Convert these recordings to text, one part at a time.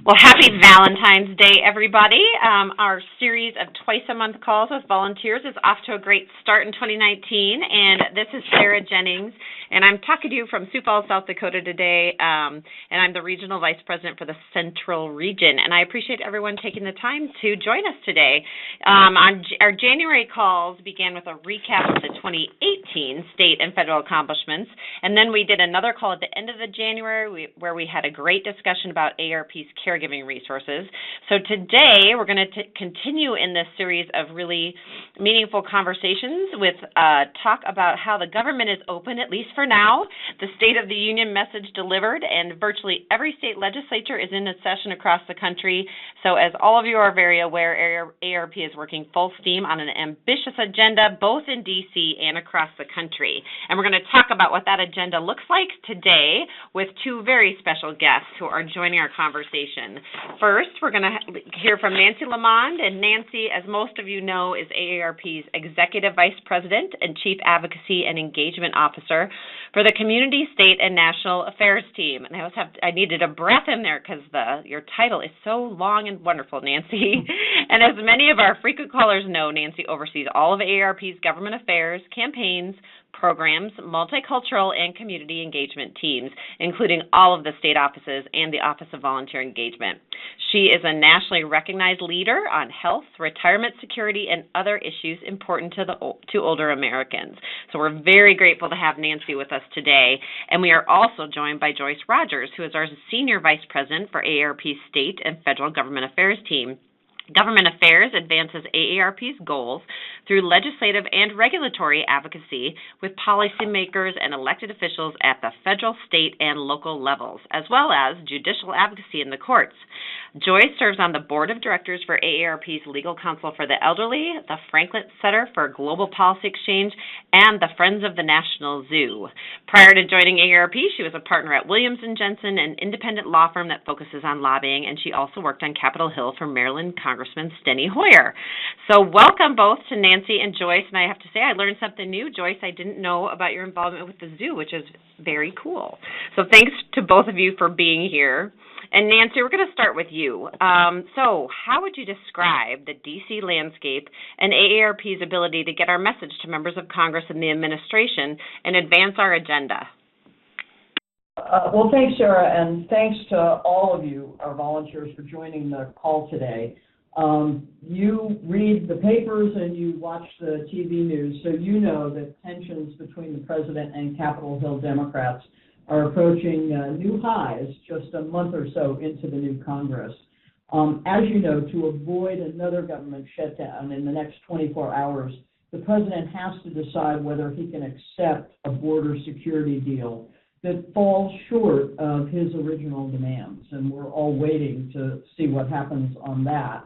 Well, happy Valentine's Day, everybody. Our series of twice-a-month calls with volunteers is off to a great start in 2019, and this is Sarah Jennings, and I'm talking to you from Sioux Falls, South Dakota today, and I'm the Regional Vice President for the Central Region, and I appreciate everyone taking the time to join us today. Our January calls began with a recap of the 2018 state and federal accomplishments, and then we did another call at the end of the January where we had a great discussion about AARP's caregiving resources. So today we're going to continue in this series of really meaningful conversations with talk about how the government is open, at least for now. The State of the Union message delivered, and virtually every state legislature is in a session across the country. So as all of you are very aware, AARP is working full steam on an ambitious agenda, both in D.C. and across the country. And we're going to talk about what that agenda looks like today with two very special guests who are joining our conversation. First, we're going to hear from Nancy LeaMond, and Nancy, as most of you know, is AARP's Executive Vice President and Chief Advocacy and Engagement Officer for the Community, State, and National Affairs Team. And I needed a breath in there because your title is so long and wonderful, Nancy. And as many of our frequent callers know, Nancy oversees all of AARP's government affairs, campaigns, programs, multicultural, and community engagement teams, including all of the state offices and the Office of Volunteer Engagement. She is a nationally recognized leader on health, retirement security, and other issues important to older Americans. So we're very grateful to have Nancy with us today. And we are also joined by Joyce Rogers, who is our Senior Vice President for AARP's State and Federal Government Affairs Team. Government Affairs advances AARP's goals through legislative and regulatory advocacy with policymakers and elected officials at the federal, state, and local levels, as well as judicial advocacy in the courts. Joyce serves on the board of directors for AARP's Legal Counsel for the Elderly, the Franklin Center for Global Policy Exchange, and the Friends of the National Zoo. Prior to joining AARP, she was a partner at Williams & Jensen, an independent law firm that focuses on lobbying, and she also worked on Capitol Hill for Maryland Congressman Steny Hoyer. So welcome both to Nancy and Joyce, and I have to say I learned something new. Joyce, I didn't know about your involvement with the zoo, which is very cool. So thanks to both of you for being here. And Nancy, we're going to start with you. So how would you describe the D.C. landscape and AARP's ability to get our message to members of Congress and the administration and advance our agenda? Well, thanks, Sarah, and thanks to all of you, our volunteers, for joining the call today. You read the papers and you watch the TV news, so you know that tensions between the president and Capitol Hill Democrats are approaching new highs just a month or so into the new Congress. As you know, to avoid another government shutdown in the next 24 hours, the president has to decide whether he can accept a border security deal that falls short of his original demands, and we're all waiting to see what happens on that.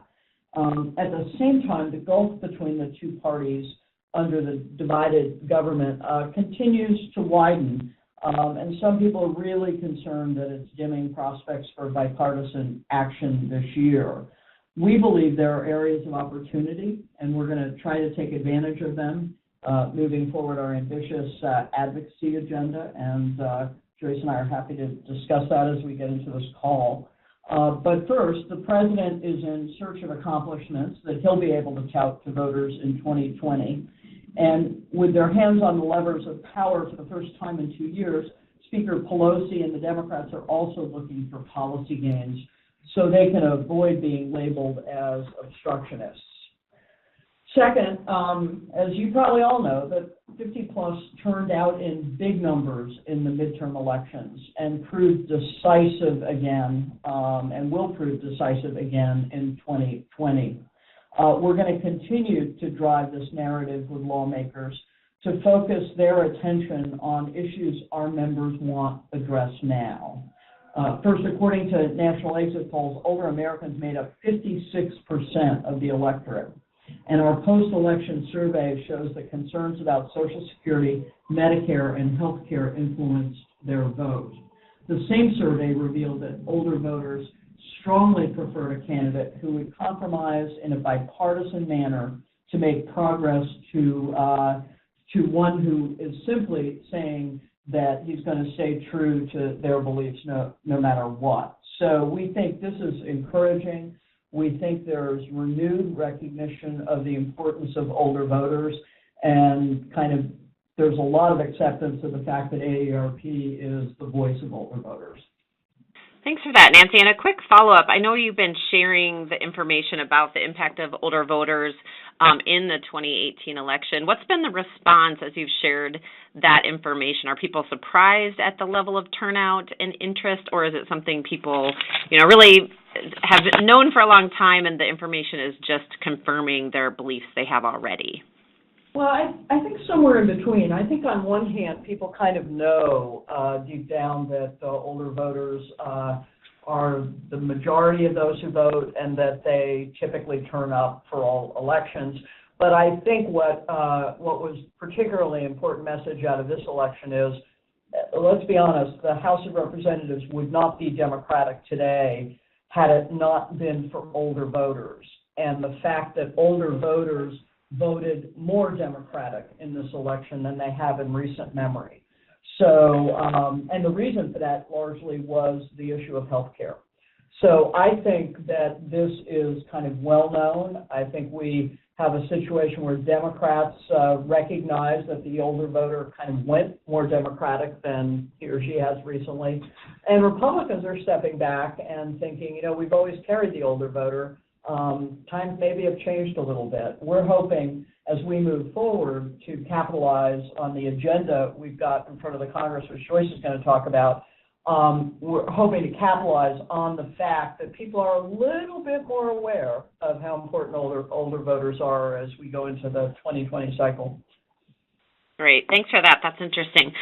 At the same time, the gulf between the two parties under the divided government continues to widen. And some people are really concerned that it's dimming prospects for bipartisan action this year. We believe there are areas of opportunity, and we're going to try to take advantage of them, moving forward our ambitious advocacy agenda. And Joyce and I are happy to discuss that as we get into this call. But first, the president is in search of accomplishments that he'll be able to tout to voters in 2020. And with their hands on the levers of power for the first time in 2 years, Speaker Pelosi and the Democrats are also looking for policy gains so they can avoid being labeled as obstructionists. Second, as you probably all know, the 50-plus turned out in big numbers in the midterm elections and proved decisive again, and will prove decisive again in 2020. We're going to continue to drive this narrative with lawmakers to focus their attention on issues our members want addressed now. First, according to national exit polls, older Americans made up 56% of the electorate. And our post-election survey shows that concerns about Social Security, Medicare, and health care influenced their vote. The same survey revealed that older voters strongly preferred a candidate who would compromise in a bipartisan manner to make progress to one who is simply saying that he's going to stay true to their beliefs no matter what. So we think this is encouraging. We think there's renewed recognition of the importance of older voters, and there's a lot of acceptance of the fact that AARP is the voice of older voters. Thanks for that, Nancy. And a quick follow-up. I know you've been sharing the information about the impact of older voters in the 2018 election. What's been the response as you've shared that information? Are people surprised at the level of turnout and interest, or is it something people, really have known for a long time and the information is just confirming their beliefs they have already? Well, I think somewhere in between. I think on one hand, people kind of know deep down that older voters are the majority of those who vote and that they typically turn up for all elections. But I think what was particularly important message out of this election is, let's be honest, the House of Representatives would not be Democratic today had it not been for older voters. And the fact that older voters voted more Democratic in this election than they have in recent memory. So, and the reason for that largely was the issue of health care. So I think that this is kind of well known. I think we have a situation where Democrats recognize that the older voter kind of went more Democratic than he or she has recently. And Republicans are stepping back and thinking, we've always carried the older voter. Times maybe have changed a little bit. We're hoping as we move forward to capitalize on the agenda we've got in front of the Congress, which Joyce is going to talk about. We're hoping to capitalize on the fact that people are a little bit more aware of how important older voters are as we go into the 2020 cycle. Great. Thanks for that. That's interesting.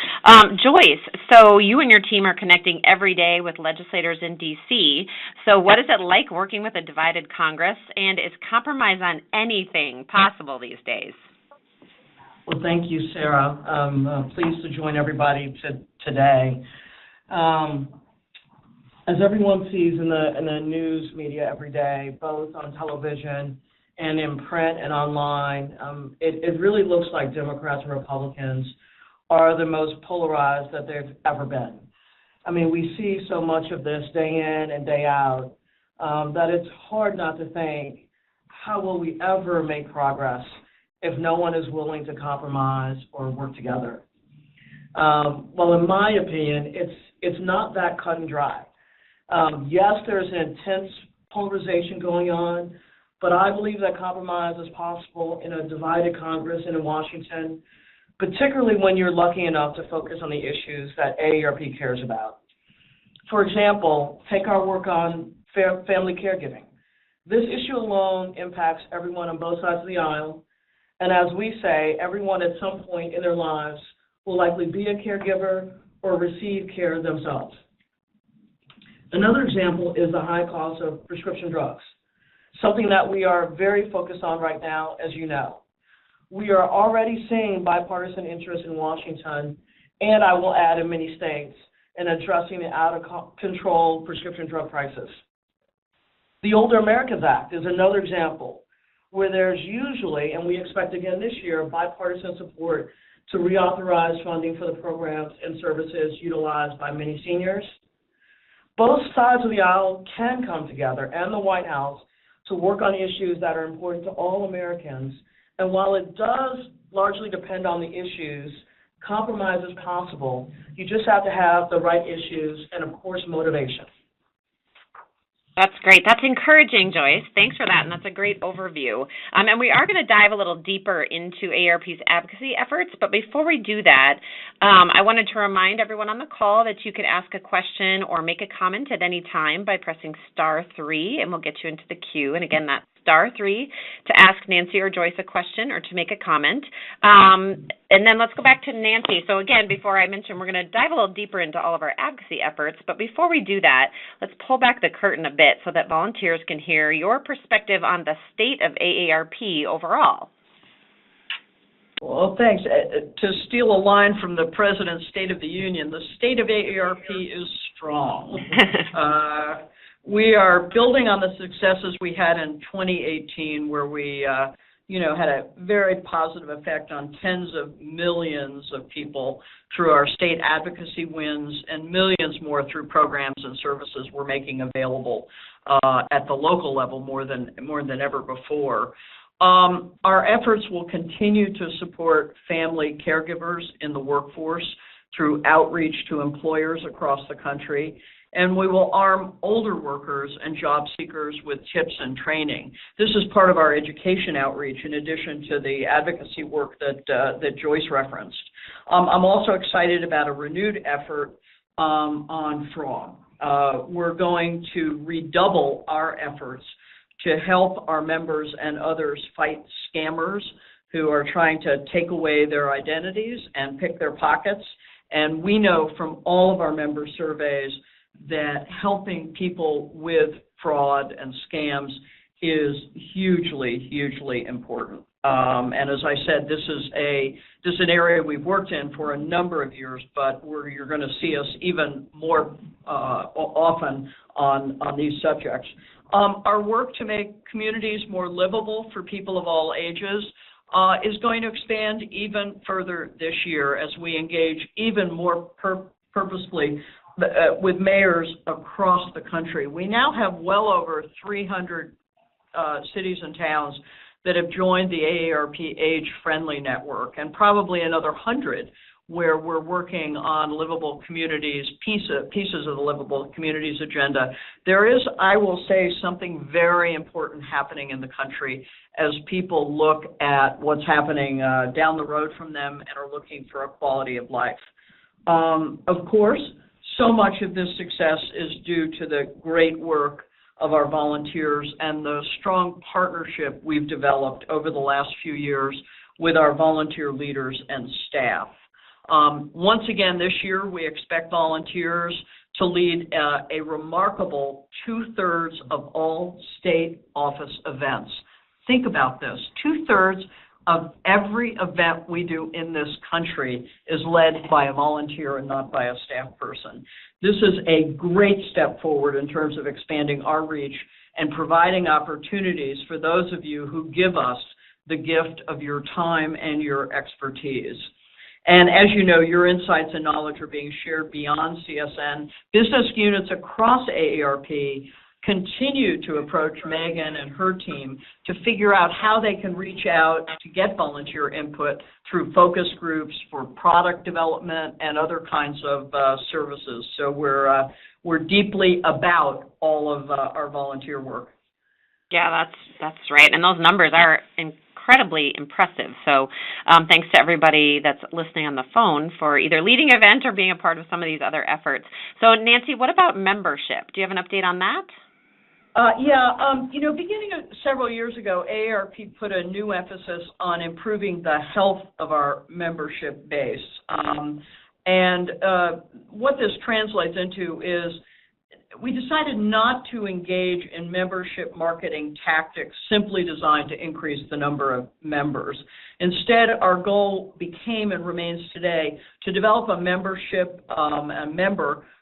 Joyce, so you and your team are connecting every day with legislators in D.C. So what is it like working with a divided Congress, and is compromise on anything possible these days? Well, thank you, Sarah. I'm pleased to join everybody today. As everyone sees in the news media every day, both on television and in print and online, it really looks like Democrats and Republicans are the most polarized that they've ever been. I mean, we see so much of this day in and day out that it's hard not to think, how will we ever make progress if no one is willing to compromise or work together? Well, in my opinion, it's not that cut and dry. Yes, there's an intense polarization going on, but I believe that compromise is possible in a divided Congress and in Washington, particularly when you're lucky enough to focus on the issues that AARP cares about. For example, take our work on family caregiving. This issue alone impacts everyone on both sides of the aisle, and as we say, everyone at some point in their lives will likely be a caregiver or receive care themselves. Another example is the high cost of prescription drugs, something that we are very focused on right now, as you know. We are already seeing bipartisan interest in Washington, and I will add in many states, in addressing the out-of-control prescription drug prices. The Older Americans Act is another example where there's usually, and we expect again this year, bipartisan support to reauthorize funding for the programs and services utilized by many seniors. Both sides of the aisle can come together, and the White House, to work on issues that are important to all Americans. And while it does largely depend on the issues, compromise is possible. You just have to have the right issues and, of course, motivation. That's great. That's encouraging, Joyce. Thanks for that, and that's a great overview. And we are going to dive a little deeper into AARP's advocacy efforts, but before we do that, I wanted to remind everyone on the call that you can ask a question or make a comment at any time by pressing *3, and we'll get you into the queue. And again, that's *3 to ask Nancy or Joyce a question or to make a comment. And then let's go back to Nancy. So again, before I mention, we're going to dive a little deeper into all of our advocacy efforts, but before we do that, let's pull back the curtain a bit so that volunteers can hear your perspective on the state of AARP overall. Well, thanks. To steal a line from the President's State of the Union, the state of AARP is strong. We are building on the successes we had in 2018, where we, had a very positive effect on tens of millions of people through our state advocacy wins and millions more through programs and services we're making available at the local level more than ever before. Our efforts will continue to support family caregivers in the workforce through outreach to employers across the country, and we will arm older workers and job seekers with tips and training. This is part of our education outreach in addition to the advocacy work that Joyce referenced. I'm also excited about a renewed effort on fraud. We're going to redouble our efforts to help our members and others fight scammers who are trying to take away their identities and pick their pockets. And we know from all of our member surveys that helping people with fraud and scams is hugely, hugely important. And as I said, this is an area we've worked in for a number of years, but you're going to see us even more often on these subjects. Our work to make communities more livable for people of all ages is going to expand even further this year as we engage even more purposefully with mayors across the country. We now have well over 300 cities and towns that have joined the AARP Age-Friendly Network, and probably another 100 where we're working on livable communities, pieces of the livable communities agenda. There is, I will say, something very important happening in the country as people look at what's happening down the road from them and are looking for a quality of life. Of course, so much of this success is due to the great work of our volunteers and the strong partnership we've developed over the last few years with our volunteer leaders and staff. Once again, this year, we expect volunteers to lead a remarkable 2/3 of all state office events. Think about this. 2/3 of every event we do in this country is led by a volunteer and not by a staff person. This is a great step forward in terms of expanding our reach and providing opportunities for those of you who give us the gift of your time and your expertise. And as you know, your insights and knowledge are being shared beyond CSN. Business units across AARP continue to approach Megan and her team to figure out how they can reach out to get volunteer input through focus groups for product development and other kinds of services. So we're deeply about all of our volunteer work. Yeah, that's right. And those numbers are incredibly impressive. So thanks to everybody that's listening on the phone for either leading an event or being a part of some of these other efforts. So Nancy, what about membership? Do you have an update on that? Beginning several years ago, AARP put a new emphasis on improving the health of our membership base. What this translates into is we decided not to engage in membership marketing tactics simply designed to increase the number of members. Instead, our goal became and remains today to develop a member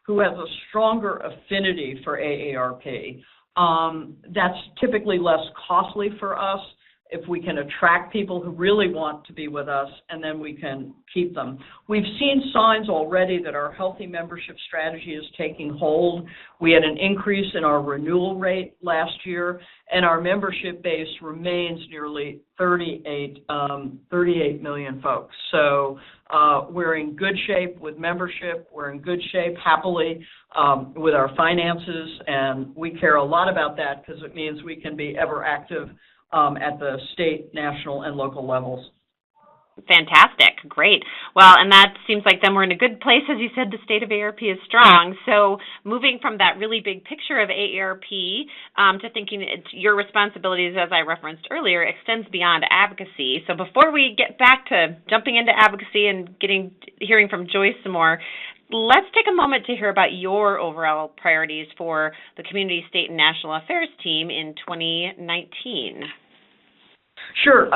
who has a stronger affinity for AARP. That's typically less costly for us if we can attract people who really want to be with us, and then we can keep them. We've seen signs already that our healthy membership strategy is taking hold. We had an increase in our renewal rate last year, and our membership base remains nearly 38 million folks. So we're in good shape with membership. We're in good shape, happily, with our finances, and we care a lot about that because it means we can be ever active at the state, national, and local levels. Fantastic. Great. Well, and that seems like then we're in a good place. As you said, the state of AARP is strong. So moving from that really big picture of AARP to thinking it's your responsibilities, as I referenced earlier, extends beyond advocacy. So before we get back to jumping into advocacy and hearing from Joyce some more, let's take a moment to hear about your overall priorities for the Community, State, and National Affairs team in 2019. Sure.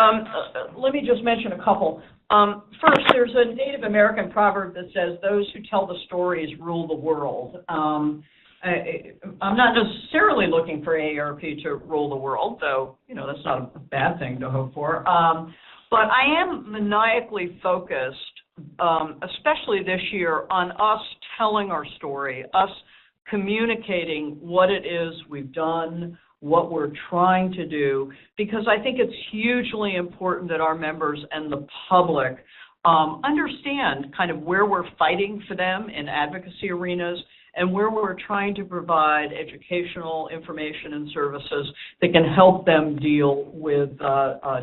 Let me just mention a couple. First, there's a Native American proverb that says, "Those who tell the stories rule the world." I'm not necessarily looking for AARP to rule the world, though, that's not a bad thing to hope for. But I am maniacally focused, especially this year, on us telling our story, us communicating what it is we've done, what we're trying to do, because I think it's hugely important that our members and the public understand kind of where we're fighting for them in advocacy arenas and where we're trying to provide educational information and services that can help them deal with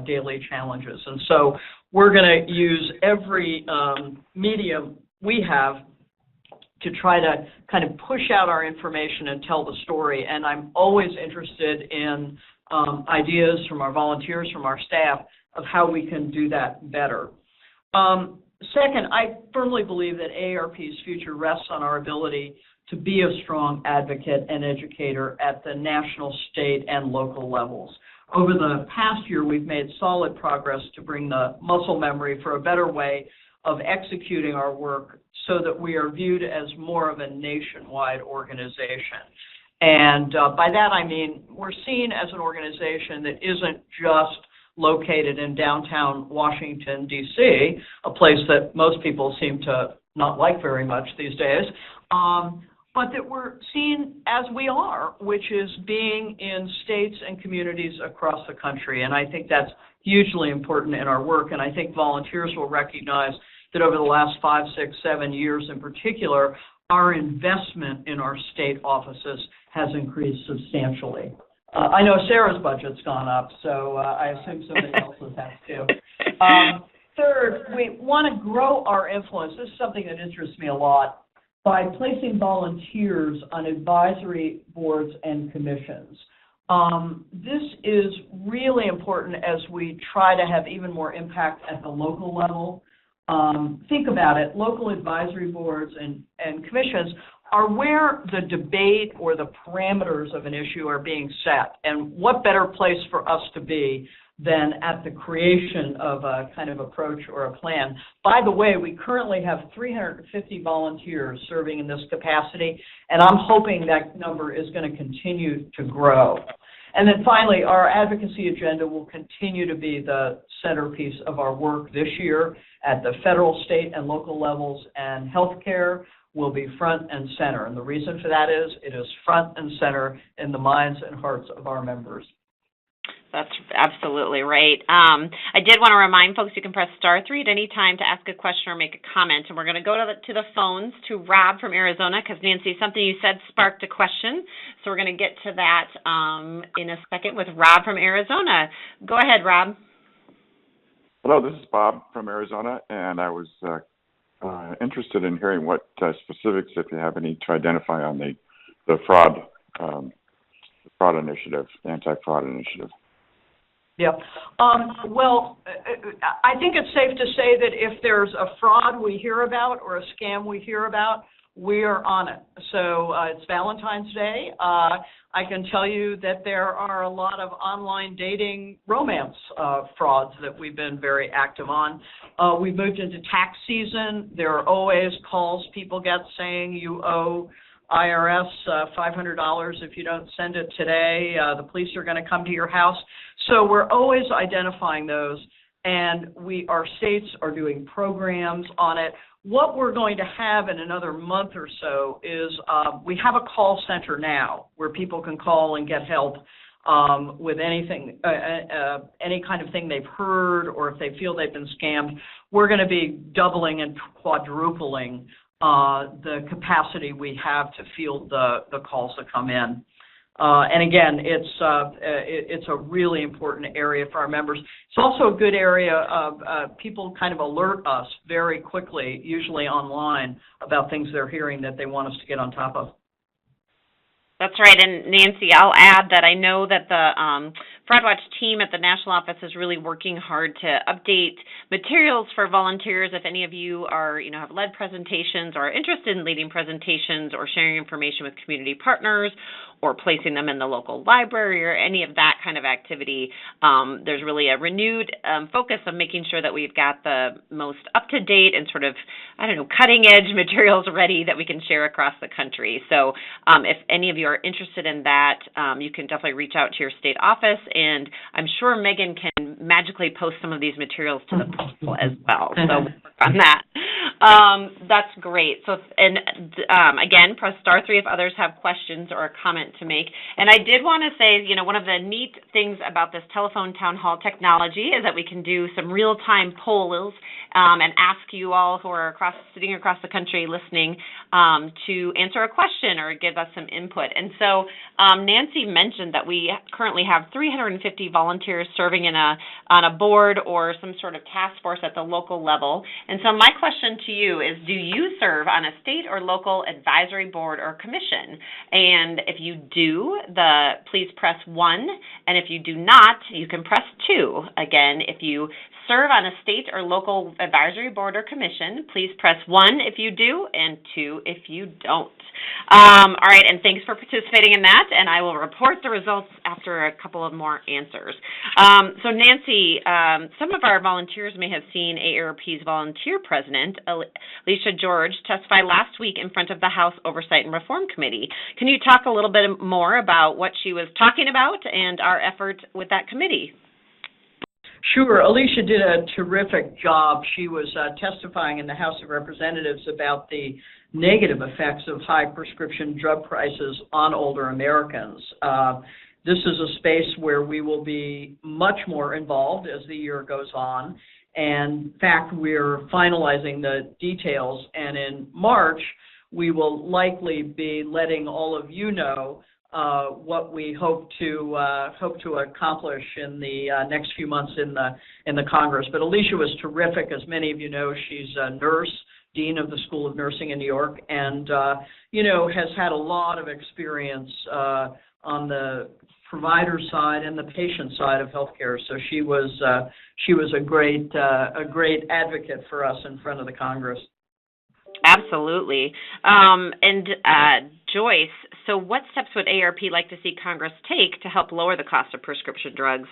daily challenges. And so we're going to use every medium we have to try to kind of push out our information and tell the story. And I'm always interested in ideas from our volunteers, from our staff, of how we can do that better. Second, I firmly believe that AARP's future rests on our ability to be a strong advocate and educator at the national, state, and local levels. Over the past year, we've made solid progress to bring the muscle memory for a better way of executing our work so that we are viewed as more of a nationwide organization. And by that I mean we're seen as an organization that isn't just located in downtown Washington, D.C., a place that most people seem to not like very much these days, but that we're seen as we are, which is being in states and communities across the country. And I think that's hugely important in our work, and I think volunteers will recognize that over the last 5, 6, 7 years in particular, our investment in our state offices has increased substantially. I know Sarah's budget's gone up, so I assume somebody else's has too. Third, we want to grow our influence. This is something that interests me a lot, by placing volunteers on advisory boards and commissions. This is really important as we try to have even more impact at the local level. Think about it, local advisory boards and commissions are where the debate or the parameters of an issue are being set. And what better place for us to be than at the creation of a kind of approach or a plan. By the way, we currently have 350 volunteers serving in this capacity, and I'm hoping that number is going to continue to grow. And then finally, our advocacy agenda will continue to be the centerpiece of our work this year at the federal, state, and local levels, and healthcare will be front and center. And the reason for that is it is front and center in the minds and hearts of our members. That's absolutely right. I did want to remind folks you can press *3 at any time to ask a question or make a comment. And we're going to go to the phones to Rob from Arizona because, Nancy, something you said sparked a question. So we're going to get to that in a second with Rob from Arizona. Go ahead, Rob. Hello, this is Bob from Arizona, and I was interested in hearing what specifics, if you have any, to identify on the fraud initiative, anti-fraud initiative. Yeah. Well, I think it's safe to say that if there's a fraud we hear about or a scam we hear about, we are on it. So it's Valentine's Day. I can tell you that there are a lot of online dating romance frauds that we've been very active on. We've moved into tax season. There are always calls people get saying you owe IRS $500 if you don't send it today. The police are going to come to your house. So we're always identifying those, and our states are doing programs on it. What we're going to have in another month or so is we have a call center now where people can call and get help with anything, any kind of thing they've heard, or if they feel they've been scammed. We're going to be doubling and quadrupling the capacity we have to field the calls that come in. And again, it's a really important area for our members. It's also a good area of people kind of alert us very quickly, usually online, about things they're hearing that they want us to get on top of. That's right. And Nancy, I'll add that I know that the Fraud Watch team at the national office is really working hard to update materials for volunteers. If any of you are, have led presentations or are interested in leading presentations or sharing information with community partners, or placing them in the local library or any of that kind of activity. There's really a renewed focus on making sure that we've got the most up-to-date and sort of, cutting-edge materials ready that we can share across the country. So if any of you are interested in that, you can definitely reach out to your state office, and I'm sure Megan can magically post some of these materials to the portal as well. So we'll work on that. That's great. So, and again, press *3 if others have questions or a comment to make. And I did want to say, one of the neat things about this telephone town hall technology is that we can do some real-time polls and ask you all who are sitting across the country listening to answer a question or give us some input. And so Nancy mentioned that we currently have 350 volunteers serving on a board or some sort of task force at the local level. And so my question to you is, do you serve on a state or local advisory board or commission? And if you do, please press 1. And if you do not, you can press 2. Again, if you serve on a state or local advisory board or commission, please press 1 if you do and 2 if you don't. All right, and thanks for participating in that, and I will report the results after a couple of more answers. So Nancy, some of our volunteers may have seen AARP's volunteer president, Alicia George, testify last week in front of the House Oversight and Reform Committee. Can you talk a little bit more about what she was talking about and our effort with that committee? Sure. Alicia did a terrific job. She was testifying in the House of Representatives about the negative effects of high prescription drug prices on older Americans. This is a space where we will be much more involved as the year goes on. And in fact, we're finalizing the details, and in March, we will likely be letting all of you know what we hope to accomplish in the next few months in the Congress. But Alicia was terrific. As many of you know, she's a nurse, dean of the School of Nursing in New York, and has had a lot of experience on the provider side and the patient side of healthcare. So she was a great advocate for us in front of the Congress. Absolutely. And Joyce, so what steps would AARP like to see Congress take to help lower the cost of prescription drugs?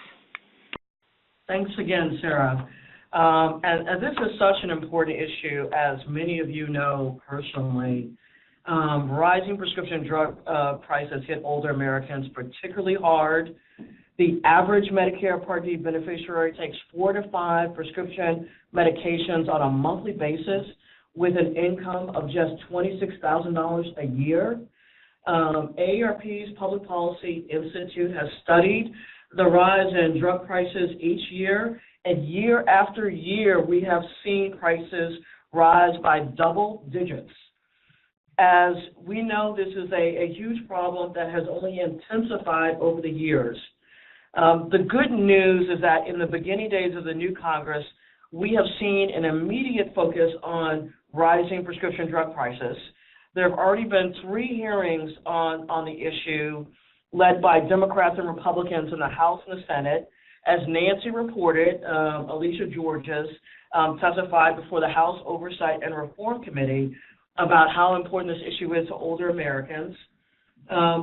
Thanks again, Sarah. And this is such an important issue, as many of you know personally. Rising prescription drug prices hit older Americans particularly hard. The average Medicare Part D beneficiary takes 4 to 5 prescription medications on a monthly basis with an income of just $26,000 a year. AARP's Public Policy Institute has studied the rise in drug prices each year, and year after year we have seen prices rise by double digits. As we know, this is a huge problem that has only intensified over the years. The good news is that in the beginning days of the new Congress, we have seen an immediate focus on rising prescription drug prices. There have already been 3 hearings on the issue led by Democrats and Republicans in the House and the Senate. As Nancy reported, Alicia Georges testified before the House Oversight and Reform Committee about how important this issue is to older Americans.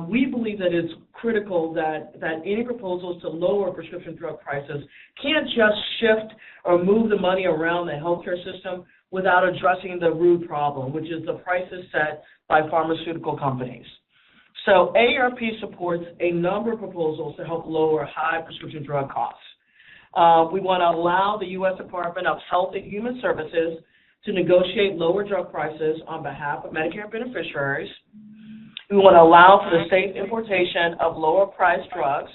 We believe that it's critical that any proposals to lower prescription drug prices can't just shift or move the money around the healthcare system without addressing the root problem, which is the prices set by pharmaceutical companies. So AARP supports a number of proposals to help lower high prescription drug costs. We want to allow the U.S. Department of Health and Human Services to negotiate lower drug prices on behalf of Medicare beneficiaries. We want to allow for the safe importation of lower-priced drugs.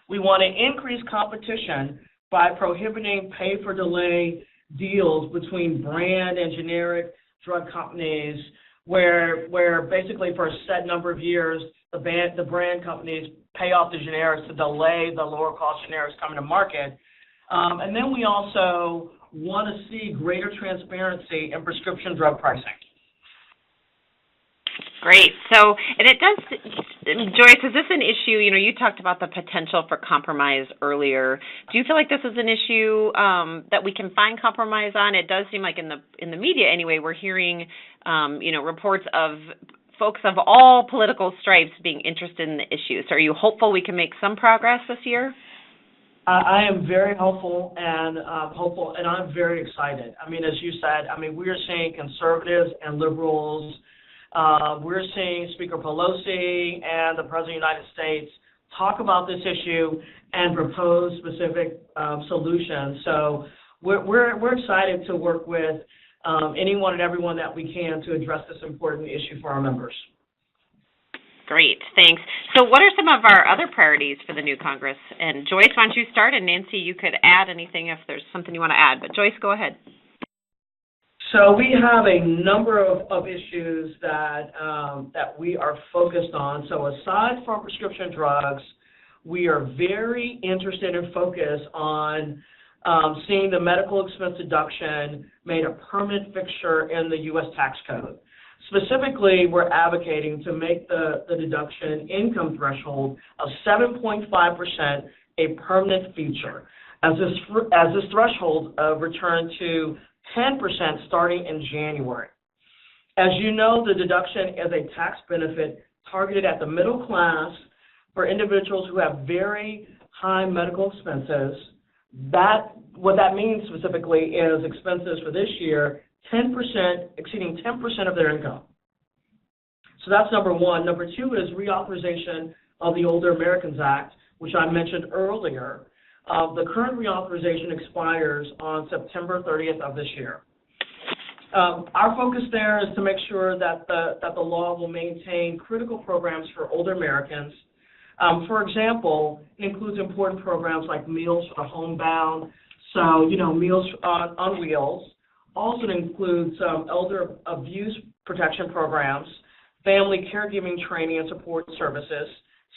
We want to increase competition by prohibiting pay-for-delay deals between brand and generic drug companies, where basically for a set number of years, the brand companies pay off the generics to delay the lower-cost generics coming to market. And then we also want to see greater transparency in prescription drug pricing. Great. So, and it does, Joyce, is this an issue, you talked about the potential for compromise earlier. Do you feel like this is an issue that we can find compromise on? It does seem like in the media anyway, we're hearing, reports of folks of all political stripes being interested in the issue. So are you hopeful we can make some progress this year? I am very hopeful, and I'm very excited. I mean, as you said, we are seeing conservatives and liberals. We're seeing Speaker Pelosi and the President of the United States talk about this issue and propose specific solutions. So we're excited to work with anyone and everyone that we can to address this important issue for our members. Great, thanks. So what are some of our other priorities for the new Congress? And Joyce, why don't you start? And Nancy, you could add anything if there's something you want to add. But Joyce, go ahead. So we have a number of issues that we are focused on. So aside from prescription drugs, we are very interested and focused on seeing the medical expense deduction made a permanent fixture in the U.S. tax code. Specifically, we're advocating to make the deduction income threshold of 7.5% a permanent feature, as this threshold returned to 10% starting in January. As you know, the deduction is a tax benefit targeted at the middle class for individuals who have very high medical expenses. What that means specifically is expenses for this year exceeding 10% of their income. So that's number one. Number two is reauthorization of the Older Americans Act, which I mentioned earlier. The current reauthorization expires on September 30th of this year. Our focus there is to make sure that the law will maintain critical programs for older Americans. For example, it includes important programs like Meals for the Homebound, so, Meals on Wheels. Also includes elder abuse protection programs, family caregiving training and support services,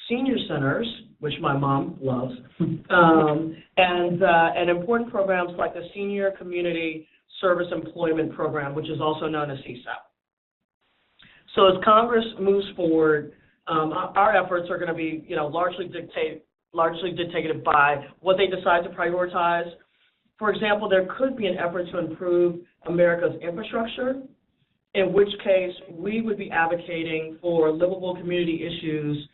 senior centers, which my mom loves, and important programs like the Senior Community Service Employment Program, which is also known as CSEP. So as Congress moves forward, our efforts are going to be, largely dictated by what they decide to prioritize. For example, there could be an effort to improve America's infrastructure, in which case we would be advocating for livable community issues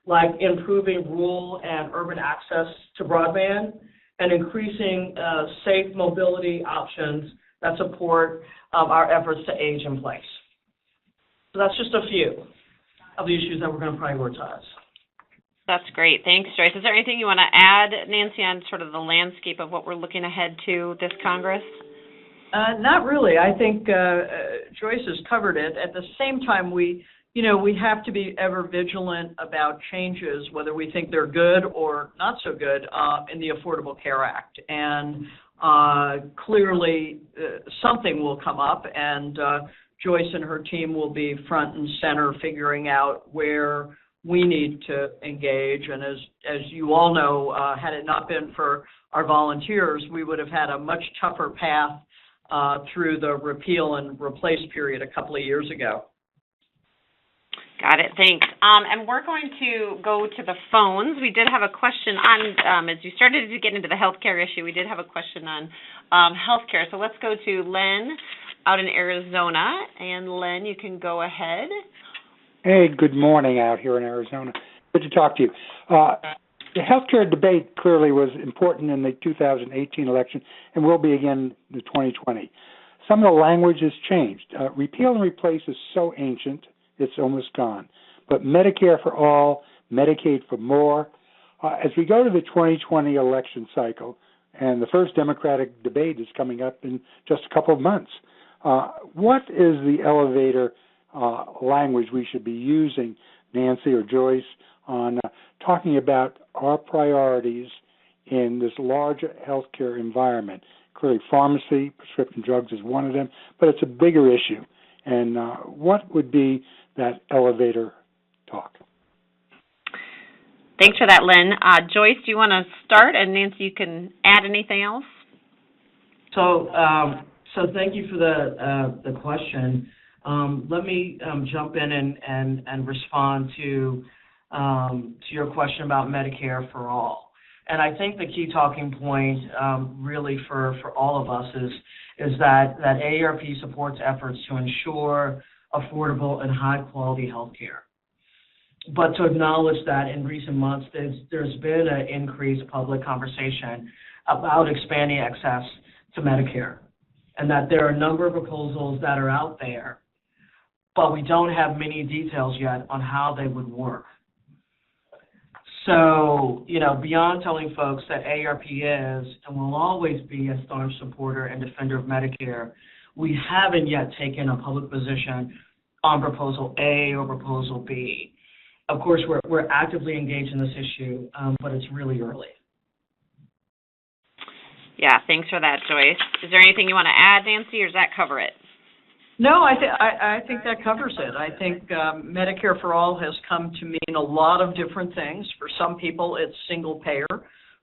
like improving rural and urban access to broadband and increasing safe mobility options that support our efforts to age in place. So that's just a few of the issues that we're going to prioritize. That's great. Thanks, Joyce. Is there anything you want to add, Nancy, on sort of the landscape of what we're looking ahead to this Congress? Not really. I think Joyce has covered it. At the same time, we have to be ever vigilant about changes, whether we think they're good or not so good, in the Affordable Care Act. And clearly, something will come up, and Joyce and her team will be front and center figuring out where we need to engage. And as you all know, had it not been for our volunteers, we would have had a much tougher path through the repeal and replace period a couple of years ago. Got it. Thanks. And we're going to go to the phones. We did have a question on, as you started to get into the healthcare issue, we did have a question on healthcare. So let's go to Len out in Arizona. And Len, you can go ahead. Hey, good morning out here in Arizona. Good to talk to you. The healthcare debate clearly was important in the 2018 election and will be again in the 2020. Some of the language has changed. Repeal and replace is so ancient, it's almost gone. But Medicare for all, Medicaid for more. As we go to the 2020 election cycle, and the first Democratic debate is coming up in just a couple of months, what is the elevator language we should be using, Nancy or Joyce, on talking about our priorities in this larger healthcare environment? Clearly, pharmacy, prescription drugs is one of them, but it's a bigger issue. And what would be that elevator talk? Thanks for that, Lynn. Joyce, do you want to start? And Nancy, you can add anything else? So thank you for the question. Let me jump in and respond to your question about Medicare for all. And I think the key talking point really for all of us is that AARP supports efforts to ensure affordable, and high-quality health care. But to acknowledge that in recent months, there's been an increased public conversation about expanding access to Medicare, and that there are a number of proposals that are out there, but we don't have many details yet on how they would work. So, beyond telling folks that AARP is and will always be a staunch supporter and defender of Medicare, we haven't yet taken a public position on Proposal A or Proposal B. Of course, we're actively engaged in this issue, but it's really early. Yeah, thanks for that, Joyce. Is there anything you want to add, Nancy, or does that cover it? No, I think that covers it. I think Medicare for All has come to mean a lot of different things. For some people, it's single payer.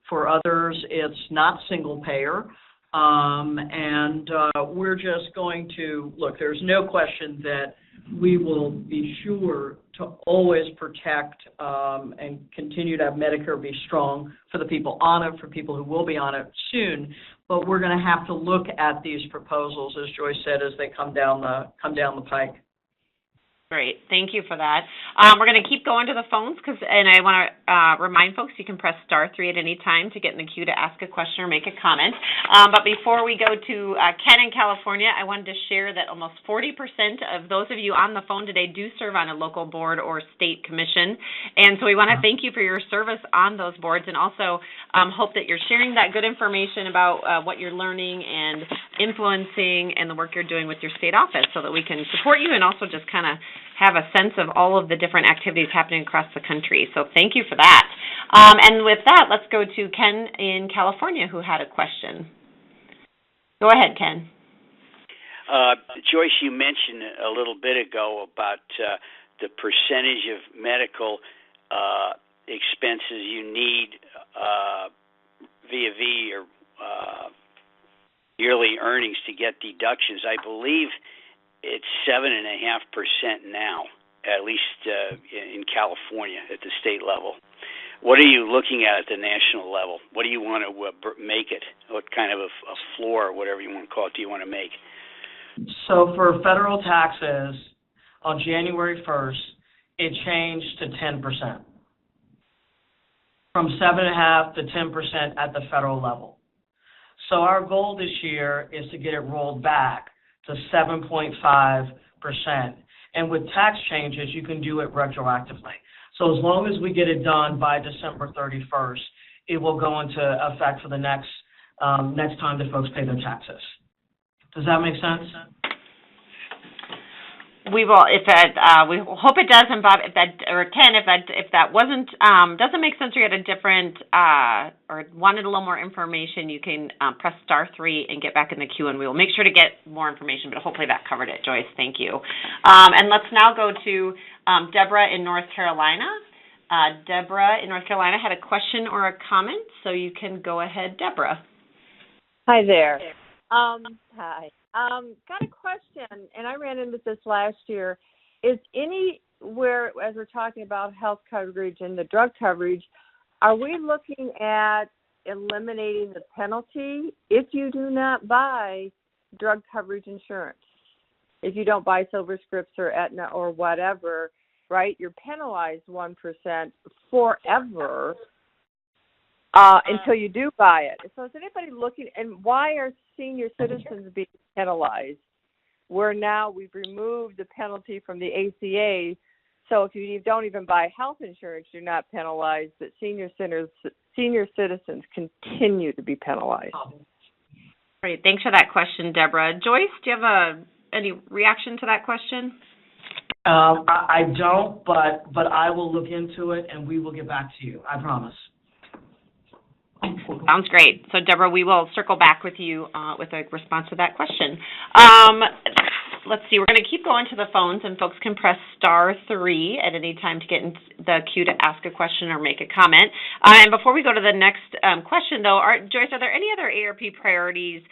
For others, it's not single payer. And we're just going to, look, there's no question that we will be sure to always protect and continue to have Medicare be strong for the people on it, for people who will be on it soon. But we're going to have to look at these proposals, as Joyce said, as they come down the pike. Great. Thank you for that. We're going to keep going to the phones, and I want to remind folks you can press *3 at any time to get in the queue to ask a question or make a comment. But before we go to Ken in California, I wanted to share that almost 40% of those of you on the phone today do serve on a local board or state commission. And so we want to thank you for your service on those boards, and also hope that you're sharing that good information about what you're learning and influencing and the work you're doing with your state office so that we can support you and also just kind of have a sense of all of the different activities happening across the country. So thank you for that. And with that, let's go to Ken in California, who had a question. Go ahead, Ken. Joyce, you mentioned a little bit ago about the percentage of medical expenses you need via or yearly earnings to get deductions. I believe it's 7.5% now, at least in California at the state level. What are you looking at the national level? What do you want to make it? What kind of a floor, or whatever you want to call it, do you want to make? So for federal taxes, on January 1st, it changed to 10%. From 7.5% to 10% at the federal level. So our goal this year is to get it rolled back to 7.5%. And with tax changes, you can do it retroactively. So as long as we get it done by December 31st, it will go into effect for the next time that folks pay their taxes. Does that make sense? We will, we hope it does, and Bob, Ken, if that wasn't doesn't make sense, or you had a different or wanted a little more information, you can press *3 and get back in the queue, and we will make sure to get more information. But hopefully that covered it, Joyce. Thank you. And let's now go to Deborah in North Carolina. Deborah in North Carolina had a question or a comment, so you can go ahead, Deborah. Hi there. Hi. Got a question, and I ran into this last year. Is anywhere, as we're talking about health coverage and the drug coverage, are we looking at eliminating the penalty if you do not buy drug coverage insurance? If you don't buy Silver Scripts or Aetna or whatever, right, you're penalized 1% forever until you do buy it. So is anybody looking, and why are senior citizens being penalized? Where now we've removed the penalty from the ACA, so if you don't even buy health insurance, you're not penalized, but senior citizens continue to be penalized. Great. Thanks for that question, Deborah. Joyce, do you have any reaction to that question? I don't, but I will look into it, and we will get back to you. I promise. Sounds great. So, Deborah, we will circle back with you with a response to that question. Let's see. We're going to keep going to the phones, and folks can press *3 at any time to get in the queue to ask a question or make a comment. And before we go to the next question, though, Joyce, are there any other AARP priorities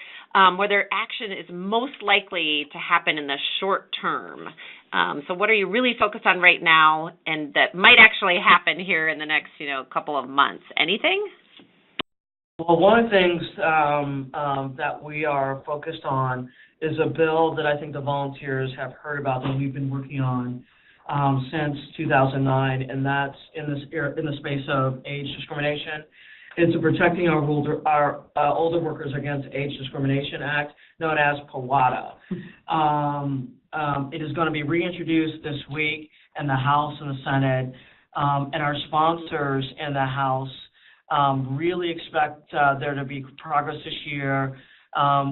where their action is most likely to happen in the short term? So what are you really focused on right now and that might actually happen here in the next, couple of months? Anything? Well, one of the things that we are focused on is a bill that I think the volunteers have heard about that we've been working on since 2009, and that's in the space of age discrimination. It's a Protecting Our Older Workers Against Age Discrimination Act, known as PAWADA. It is going to be reintroduced this week in the House and the Senate, and our sponsors in the House really expect there to be progress this year.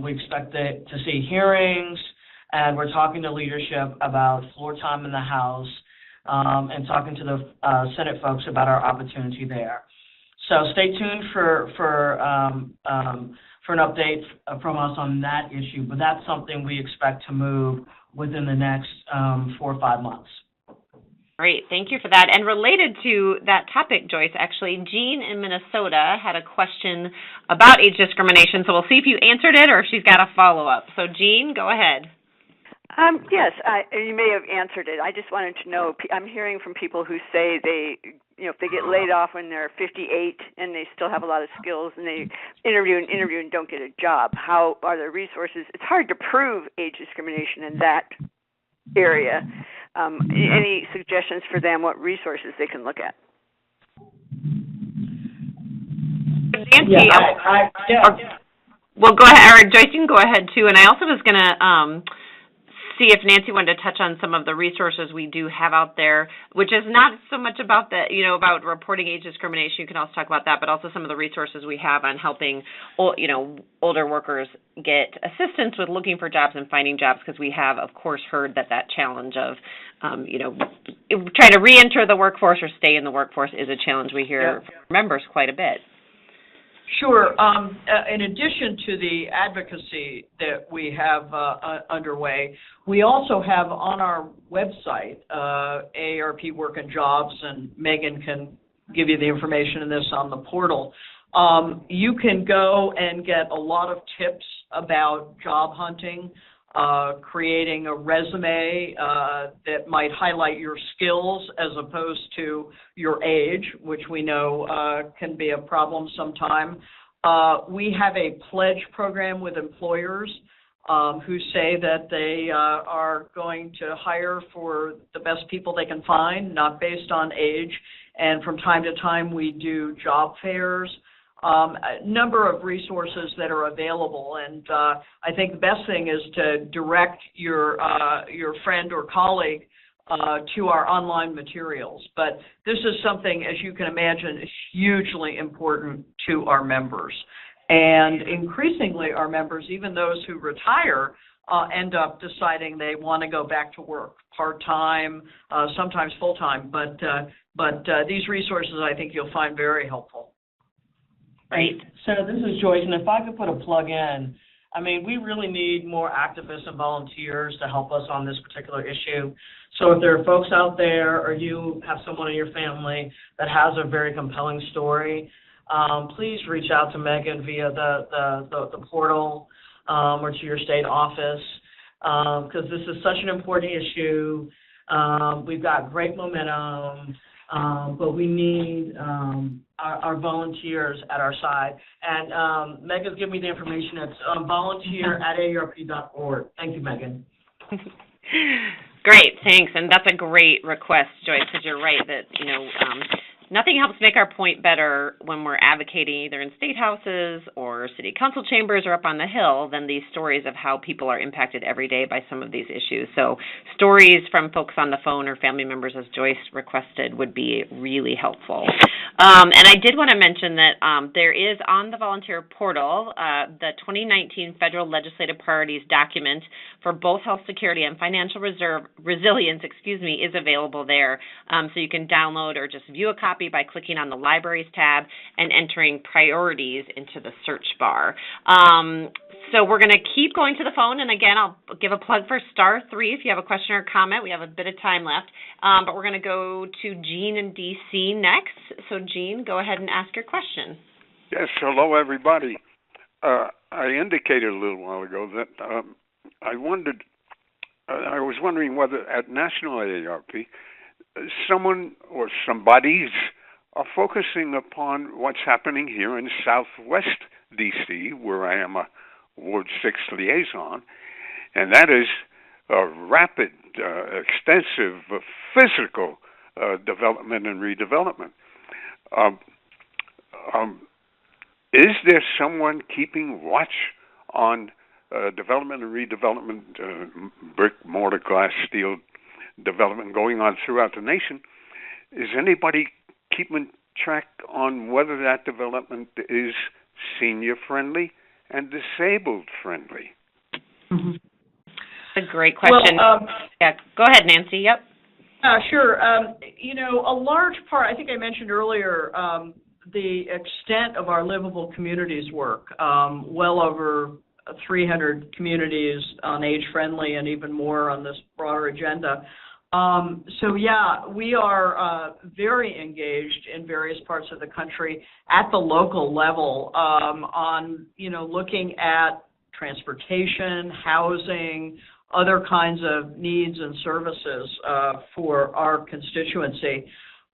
We expect to see hearings, and we're talking to leadership about floor time in the House and talking to the Senate folks about our opportunity there. So stay tuned for an update from us on that issue, but that's something we expect to move within the next 4 or 5 months. Great, thank you for that. And related to that topic, Joyce, actually, Jean in Minnesota had a question about age discrimination, so we'll see if you answered it or if she's got a follow-up. So, Jean, go ahead. Yes, you may have answered it. I just wanted to know, I'm hearing from people who say if they get laid off when they're 58 and they still have a lot of skills and they interview and don't get a job, how are there resources? It's hard to prove age discrimination in that area. Any suggestions for them, what resources they can look at? Nancy, well, go ahead, or Joyce, you can go ahead too. And I also was going to see if Nancy wanted to touch on some of the resources we do have out there, which is not so much about about reporting age discrimination. You can also talk about that, but also some of the resources we have on helping, older workers get assistance with looking for jobs and finding jobs, because we have, of course, heard that challenge of, trying to re-enter the workforce or stay in the workforce is a challenge we hear from members quite a bit. Sure. In addition to the advocacy that we have underway, we also have on our website AARP Work and Jobs, and Megan can give you the information in this on the portal. You can go and get a lot of tips about job hunting, creating a resume that might highlight your skills as opposed to your age, which we know can be a problem sometime. We have a pledge program with employers who say that they are going to hire for the best people they can find, not based on age. And from time to time, we do job fairs. A number of resources that are available, and I think the best thing is to direct your friend or colleague to our online materials. But this is something, as you can imagine, is hugely important to our members. And increasingly, our members, even those who retire, end up deciding they want to go back to work part-time, sometimes full-time. But these resources, I think you'll find very helpful. Right. Sarah, this is Joyce, and if I could put a plug in, we really need more activists and volunteers to help us on this particular issue. So if there are folks out there, or you have someone in your family that has a very compelling story, please reach out to Megan via the portal or to your state office, because this is such an important issue. We've got great momentum. But we need our volunteers at our side. And Megan's given me the information. It's volunteer@aarp.org. Thank you, Megan. Great, thanks. And that's a great request, Joyce, because you're right that, nothing helps make our point better when we're advocating either in state houses or city council chambers or up on the Hill than these stories of how people are impacted every day by some of these issues. So stories from folks on the phone or family members, as Joyce requested, would be really helpful. And I did want to mention that there is on the volunteer portal the 2019 Federal Legislative Priorities document for both health security and financial resilience, is available there. So you can download or just view a copy by clicking on the Libraries tab and entering priorities into the search bar. So we're going to keep going to the phone, and again, I'll give a plug for *3 if you have a question or comment. We have a bit of time left, but we're going to go to Jean in D.C. next. So Jean, go ahead and ask your question. Yes, hello everybody. I indicated a little while ago that I was wondering whether at National AARP, someone or somebody's are focusing upon what's happening here in Southwest D.C., where I am a Ward 6 liaison, and that is rapid, extensive physical development and redevelopment. Is there someone keeping watch on development and redevelopment, brick, mortar, glass, steel development going on throughout the nation? Is anybody keeping track on whether that development is senior-friendly and disabled-friendly? Mm-hmm. That's a great question. Well, yeah, go ahead, Nancy. Yep. Sure. A large part, I think I mentioned earlier, the extent of our livable communities work, well over 300 communities on age-friendly and even more on this broader agenda. We are very engaged in various parts of the country at the local level on, looking at transportation, housing, other kinds of needs and services for our constituency.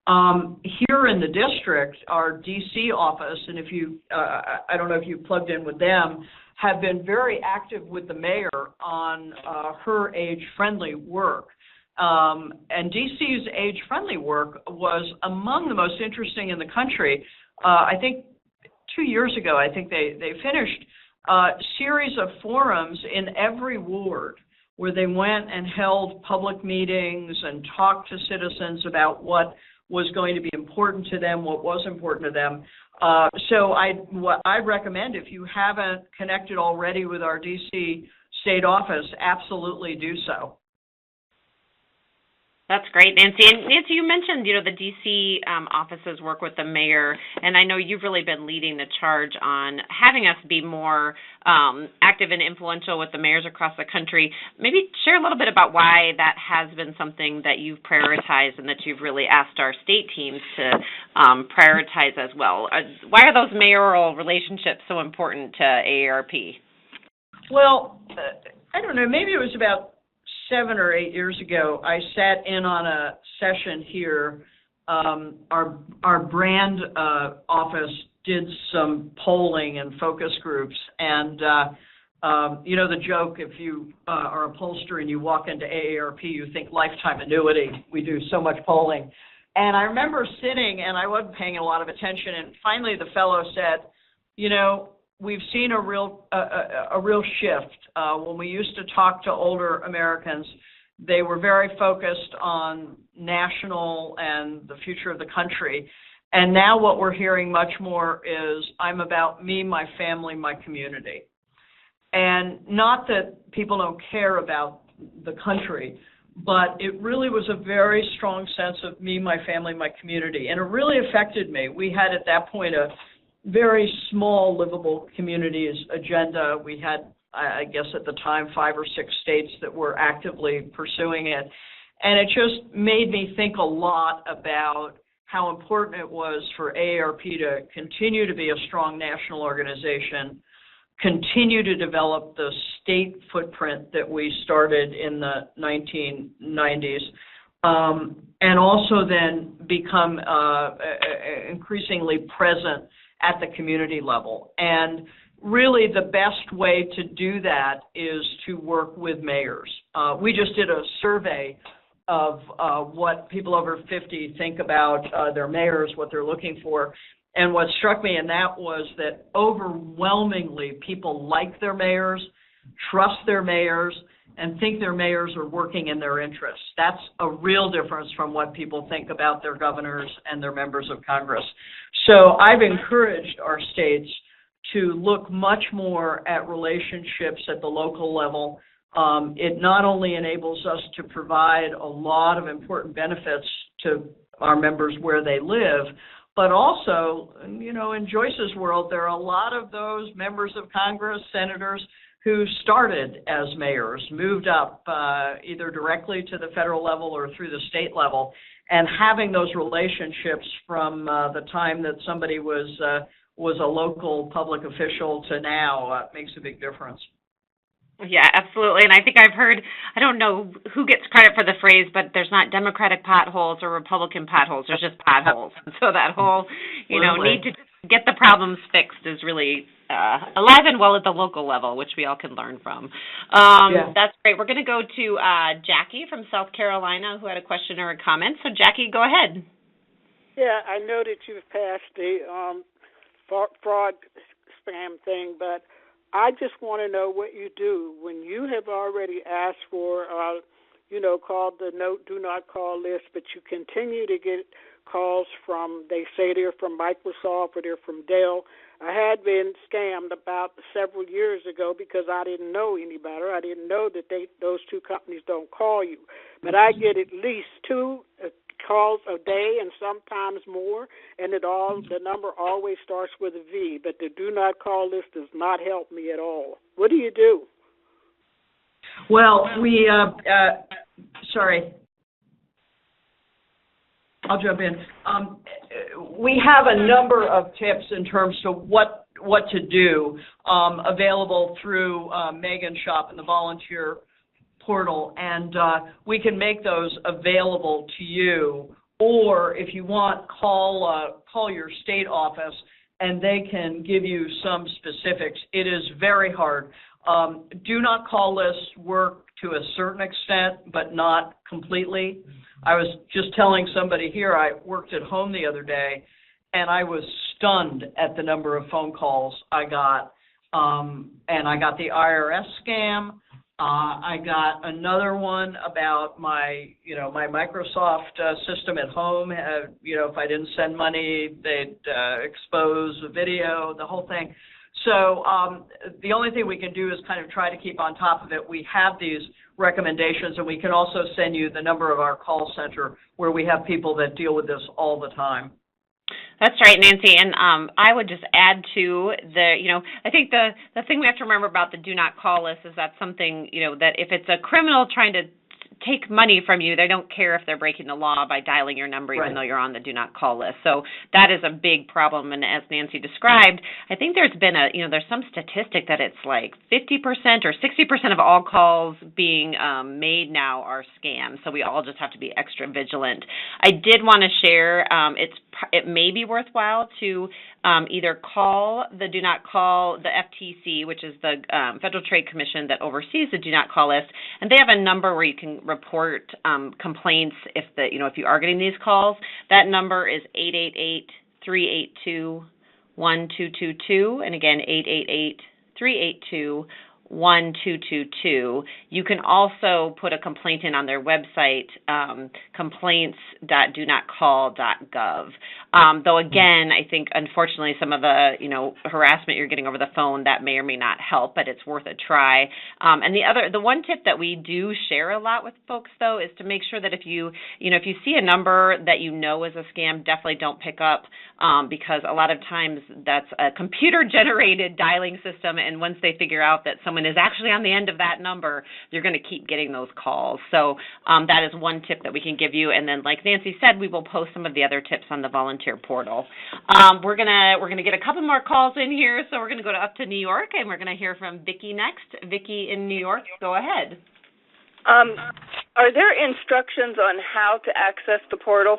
Here in the district, our D.C. office, and if you, I don't know if you plugged in with them, have been very active with the mayor on her age-friendly work. And D.C.'s age-friendly work was among the most interesting in the country. I think 2 years ago, I think they finished a series of forums in every ward where they went and held public meetings and talked to citizens about what was going to be important to them, what was important to them. What I recommend, if you haven't connected already with our D.C. state office, absolutely do so. That's great, Nancy. And Nancy, you mentioned, the D.C. Offices work with the mayor, and I know you've really been leading the charge on having us be more active and influential with the mayors across the country. Maybe share a little bit about why that has been something that you've prioritized and that you've really asked our state teams to prioritize as well. Why are those mayoral relationships so important to AARP? Well, I don't know, maybe it was about 7 or 8 years ago, I sat in on a session here. Our brand office did some polling and focus groups, and the joke, if you are a pollster and you walk into AARP, you think lifetime annuity. We do so much polling. And I remember sitting, and I wasn't paying a lot of attention, and finally the fellow said, we've seen a real shift. When we used to talk to older Americans, they were very focused on national and the future of the country. And now what we're hearing much more is, I'm about me, my family, my community. And not that people don't care about the country, but it really was a very strong sense of me, my family, my community. And it really affected me. We had at that point a very small livable communities agenda. We had, I guess at the time, 5 or 6 states that were actively pursuing it. And it just made me think a lot about how important it was for AARP to continue to be a strong national organization, continue to develop the state footprint that we started in the 1990s, and also then become increasingly present at the community level. And really the best way to do that is to work with mayors. We just did a survey of what people over 50 think about their mayors, what they're looking for. And what struck me in that was that overwhelmingly people like their mayors, trust their mayors, and think their mayors are working in their interests. That's a real difference from what people think about their governors and their members of Congress. So I've encouraged our states to look much more at relationships at the local level. It not only enables us to provide a lot of important benefits to our members where they live, but also, in Joyce's world, there are a lot of those members of Congress, senators, who started as mayors, moved up either directly to the federal level or through the state level, and having those relationships from the time that somebody was a local public official to now makes a big difference. Yeah, absolutely. And I think I've heard, I don't know who gets credit for the phrase, but there's not Democratic potholes or Republican potholes. There's just potholes. And so that whole, need to get the problems fixed is really alive and well at the local level, which we all can learn from. That's great. We're going to go to Jackie from South Carolina, who had a question or a comment. So, Jackie, go ahead. Yeah, I know that you've passed the fraud spam thing, but I just want to know what you do when you have already asked for, called the do not call list, but you continue to get calls from, they say they're from Microsoft or they're from Dell. I had been scammed about several years ago because I didn't know any better. I didn't know that those two companies don't call you. But I get at least 2 calls a day and sometimes more, and the number always starts with a V, but the do not call list does not help me at all. What do you do? Well, I'll jump in. We have a number of tips in terms of what to do available through Megan's shop and the volunteer portal, and we can make those available to you. Or if you want, call your state office, and they can give you some specifics. It is very hard. Do not call lists work to a certain extent, but not completely. I was just telling somebody here, I worked at home the other day, and I was stunned at the number of phone calls I got. And I got the IRS scam. I got another one about my Microsoft system at home. If I didn't send money, they'd expose the video, the whole thing. So the only thing we can do is kind of try to keep on top of it. We have these recommendations, and we can also send you the number of our call center where we have people that deal with this all the time. That's right, Nancy, and I would just add to I think the thing we have to remember about the do not call list is that's something, that if it's a criminal trying to take money from you, they don't care if they're breaking the law by dialing your number, even though you're on the do not call list. So that is a big problem, and as Nancy described, I think there's been there's some statistic that it's like 50% or 60% of all calls being made now are scams, so we all just have to be extra vigilant. I did want to share, it may be worthwhile to either call the do not call, the FTC, which is the Federal Trade Commission that oversees the do not call list, and they have a number where you can report complaints if you are getting these calls. That number is 888-382-1222, and again 888-382-1222. You can also put a complaint in on their website, complaints.donotcall.gov. Though again, I think unfortunately some of the harassment you're getting over the phone, that may or may not help, but it's worth a try. And the one tip that we do share a lot with folks though is to make sure that if you see a number that is a scam, definitely don't pick up, because a lot of times that's a computer generated dialing system, and once they figure out that someone is actually on the end of that number, you're going to keep getting those calls. So that is one tip that we can give you. And then, like Nancy said, we will post some of the other tips on the volunteer portal. We're gonna get a couple more calls in here, so we're gonna go up to New York, and we're gonna hear from Vicki next. Vicki in New York, go ahead. Are there instructions on how to access the portal?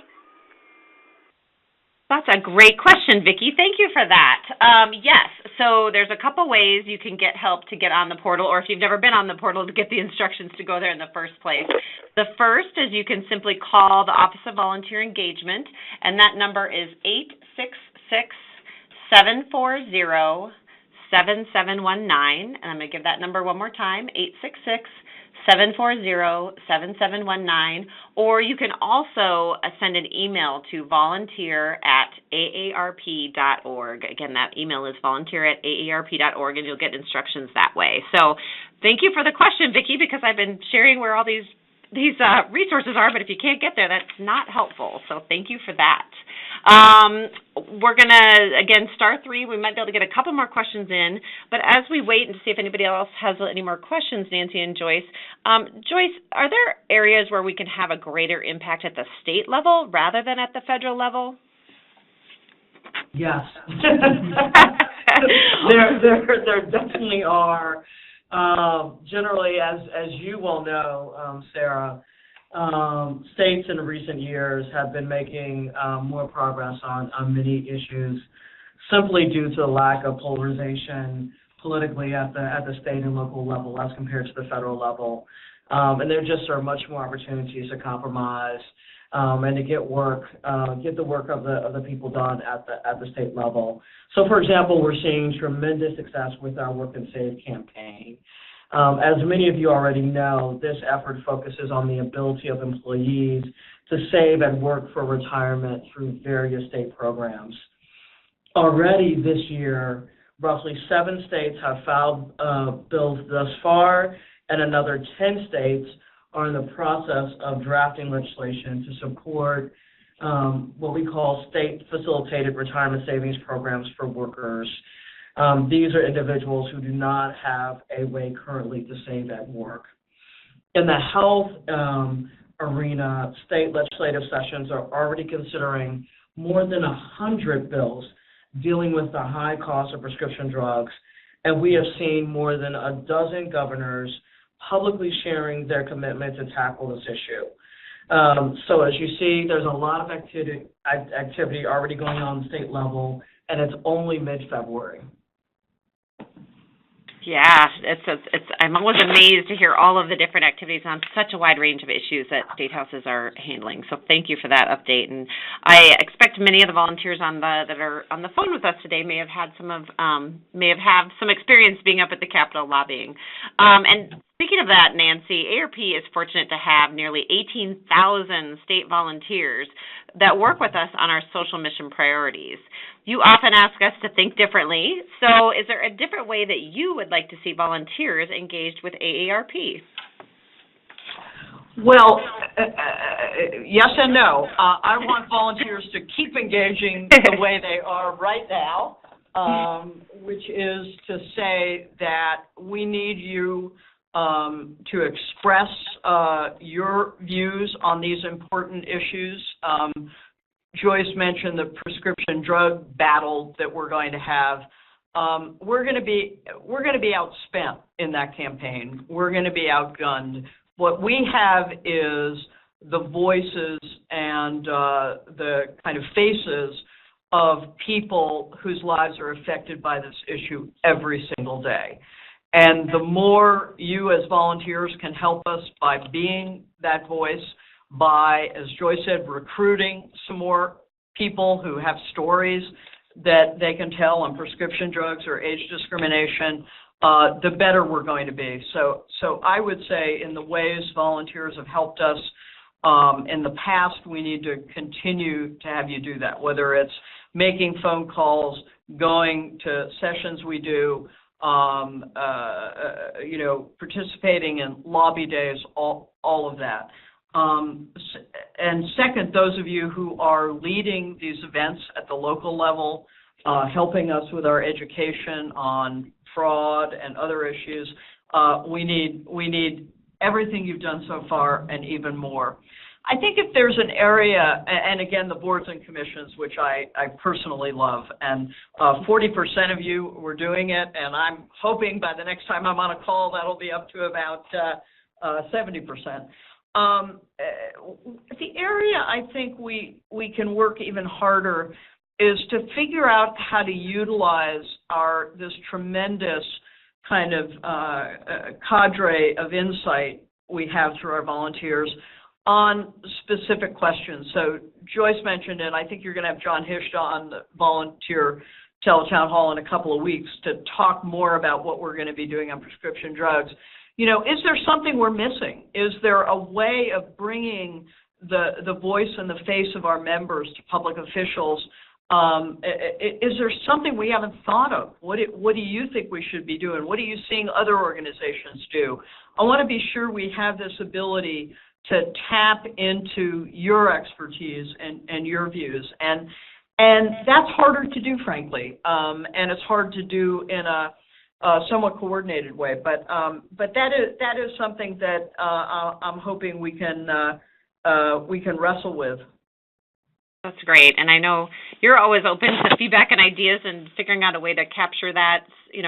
That's a great question, Vicki. Thank you for that. Yes, so there's a couple ways you can get help to get on the portal, or if you've never been on the portal, to get the instructions to go there in the first place. The first is you can simply call the Office of Volunteer Engagement, and that number is 866-740-7719, and I'm going to give that number one more time, 866-740-7719, or you can also send an email to volunteer@aarp.org. Again, that email is volunteer@aarp.org, and you'll get instructions that way. So thank you for the question, Vicki, because I've been sharing where all these resources are, but if you can't get there, that's not helpful. So thank you for that. We're going to, again, star 3. We might be able to get a couple more questions in, but as we wait and see if anybody else has any more questions, Nancy and Joyce, Joyce, are there areas where we can have a greater impact at the state level rather than at the federal level? Yes. There definitely are. Generally, as you well know, Sarah, states in recent years have been making more progress on many issues simply due to the lack of polarization politically at the state and local level as compared to the federal level. And there just are much more opportunities to compromise and to get the work of the people done at the state level. So, for example, we're seeing tremendous success with our Work and Save campaign. As many of you already know, this effort focuses on the ability of employees to save and work for retirement through various state programs. Already this year, roughly 7 states have filed bills thus far, and another 10 states are in the process of drafting legislation to support what we call state-facilitated retirement savings programs for workers. These are individuals who do not have a way currently to save at work. In the health arena, state legislative sessions are already considering more than 100 bills dealing with the high cost of prescription drugs, and we have seen more than a dozen governors publicly sharing their commitment to tackle this issue. So as you see, there's a lot of activity already going on the state level, and it's only mid-February. Yeah, I'm always amazed to hear all of the different activities on such a wide range of issues that state houses are handling. So thank you for that update. And I expect many of the volunteers that are on the phone with us today may have had some experience being up at the Capitol lobbying. And speaking of that, Nancy, AARP is fortunate to have nearly 18,000 state volunteers that work with us on our social mission priorities. You often ask us to think differently, so is there a different way that you would like to see volunteers engaged with AARP? Well, yes and no. I want volunteers to keep engaging the way they are right now, which is to say that we need you to express your views on these important issues. Joyce mentioned the prescription drug battle that we're going to have. We're going to be outspent in that campaign. We're going to be outgunned. What we have is the voices and the kind of faces of people whose lives are affected by this issue every single day. And the more you as volunteers can help us by being that voice, by, as Joyce said, recruiting some more people who have stories that they can tell on prescription drugs or age discrimination, the better we're going to be. So I would say in the ways volunteers have helped us in the past, we need to continue to have you do that, whether it's making phone calls, going to sessions we do, participating in lobby days, all of that. And second, those of you who are leading these events at the local level, helping us with our education on fraud and other issues, we need everything you've done so far and even more. I think if there's an area, and again, the boards and commissions, which I personally love, and 40% of you were doing it, and I'm hoping by the next time I'm on a call, that'll be up to about 70%. The area I think we can work even harder is to figure out how to utilize this tremendous kind of cadre of insight we have through our volunteers on specific questions. So Joyce mentioned it. I think you're going to have John Hisht on the volunteer Teletown Hall in a couple of weeks to talk more about what we're going to be doing on prescription drugs. Is there something we're missing? Is there a way of bringing the voice and the face of our members to public officials? Is there something we haven't thought of? What do you think we should be doing? What are you seeing other organizations do? I want to be sure we have this ability to tap into your expertise and your views. And that's harder to do, frankly. And it's hard to do in a somewhat coordinated way. But that is something that I'm hoping we can wrestle with. That's great. And I know, you're always open to feedback and ideas, and figuring out a way to capture that,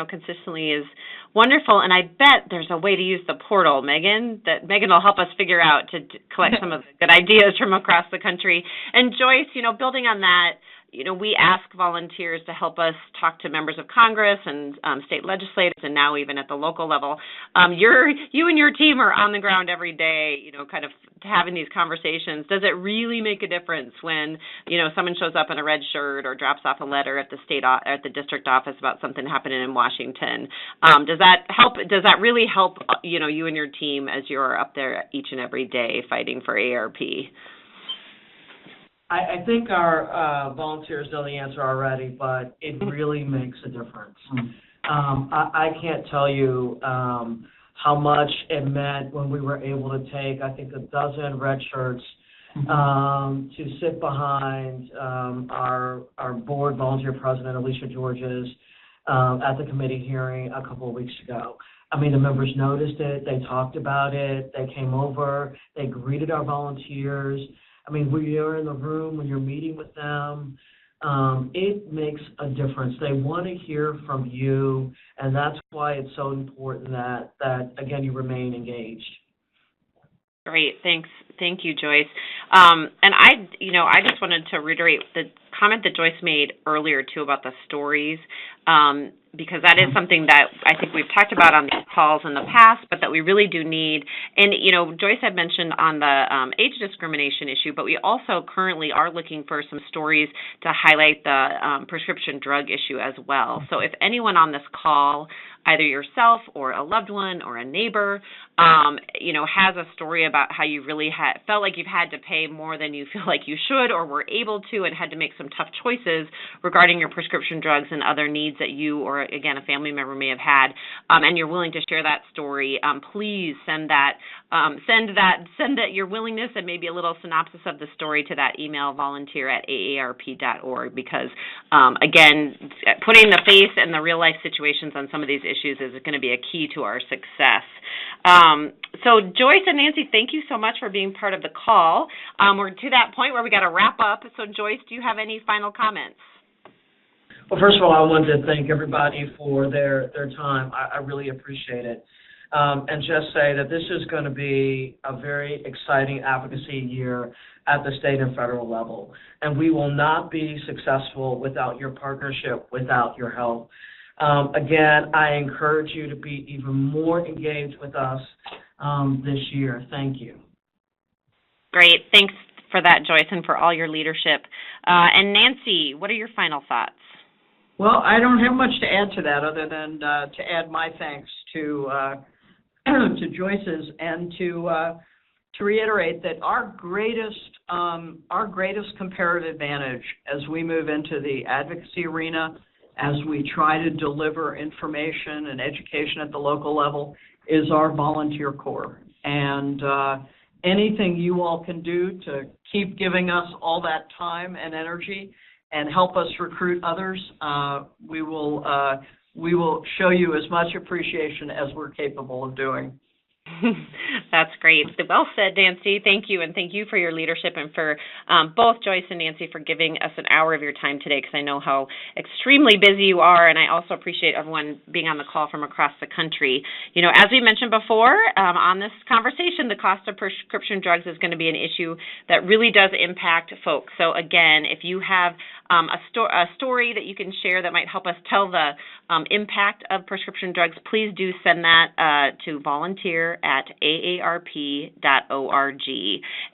consistently is wonderful. And I bet there's a way to use the portal, Megan, that Megan will help us figure out to collect some of the good ideas from across the country. And Joyce, building on that, we ask volunteers to help us talk to members of Congress and state legislators, and now even at the local level. You and your team are on the ground every day, kind of having these conversations. Does it really make a difference when, someone shows up in a red shirt or drops off a letter at the district office about something happening in Washington? Does that help? Does that really help, you and your team as you're up there each and every day fighting for AARP? I think our volunteers know the answer already, but it really makes a difference. I can't tell you how much it meant when we were able to take, I think, 12 red shirts to sit behind our board volunteer president, Alicia Georges, at the committee hearing a couple of weeks ago. I mean, the members noticed it. They talked about it. They came over. They greeted our volunteers. I mean, when you're in the room, when you're meeting with them, it makes a difference. They want to hear from you, and that's why it's so important that again, you remain engaged. Great, thanks. Thank you, Joyce. And I just wanted to reiterate the comment that Joyce made earlier, too, about the stories, because that is something that I think we've talked about on these calls in the past, but that we really do need. And, Joyce had mentioned on the age discrimination issue, but we also currently are looking for some stories to highlight the prescription drug issue as well. So if anyone on this call, either yourself or a loved one or a neighbor, has a story about how you really felt like you've had to pay more than you feel like you should or were able to, and had to make some tough choices regarding your prescription drugs and other needs that you or, again, a family member may have had, and you're willing to share that story, please send your willingness and maybe a little synopsis of the story to that email, volunteer@aarp.org, because, again, putting the face and the real-life situations on some of these issues is going to be a key to our success. So Joyce and Nancy, thank you so much for being part of the call. We're to that point where we got to wrap up. So Joyce, do you have any final comments? Well, first of all, I wanted to thank everybody for their time. I really appreciate it. And just say that this is going to be a very exciting advocacy year at the state and federal level. And we will not be successful without your partnership, without your help. Again, I encourage you to be even more engaged with us this year. Thank you. Great. Thanks for that, Joyce, and for all your leadership. And Nancy, what are your final thoughts? Well, I don't have much to add to that other than to add my thanks to Joyce's and to reiterate that our greatest comparative advantage as we move into the advocacy arena, as we try to deliver information and education at the local level, is our volunteer corps. And anything you all can do to keep giving us all that time and energy and help us recruit others, we will show you as much appreciation as we're capable of doing. That's great. Well said, Nancy. Thank you, and thank you for your leadership, and for both Joyce and Nancy for giving us an hour of your time today, because I know how extremely busy you are, and I also appreciate everyone being on the call from across the country. As we mentioned before on this conversation, the cost of prescription drugs is going to be an issue that really does impact folks. So again, if you have a story that you can share that might help us tell the impact of prescription drugs, please do send that to volunteer@aarp.org.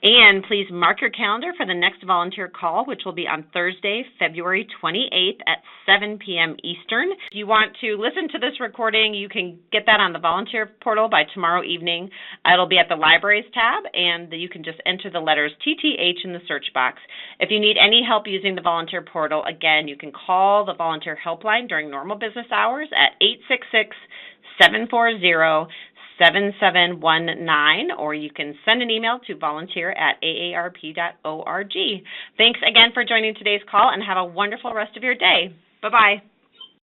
And please mark your calendar for the next volunteer call, which will be on Thursday, February 28th at 7 p.m. Eastern. If you want to listen to this recording, you can get that on the volunteer portal by tomorrow evening. It'll be at the Libraries tab, and you can just enter the letters TTH in the search box. If you need any help using the volunteer portal, again, you can call the volunteer helpline during normal business hours at 866-740-7719, or you can send an email to volunteer@aarp.org. Thanks again for joining today's call, and have a wonderful rest of your day. Bye-bye.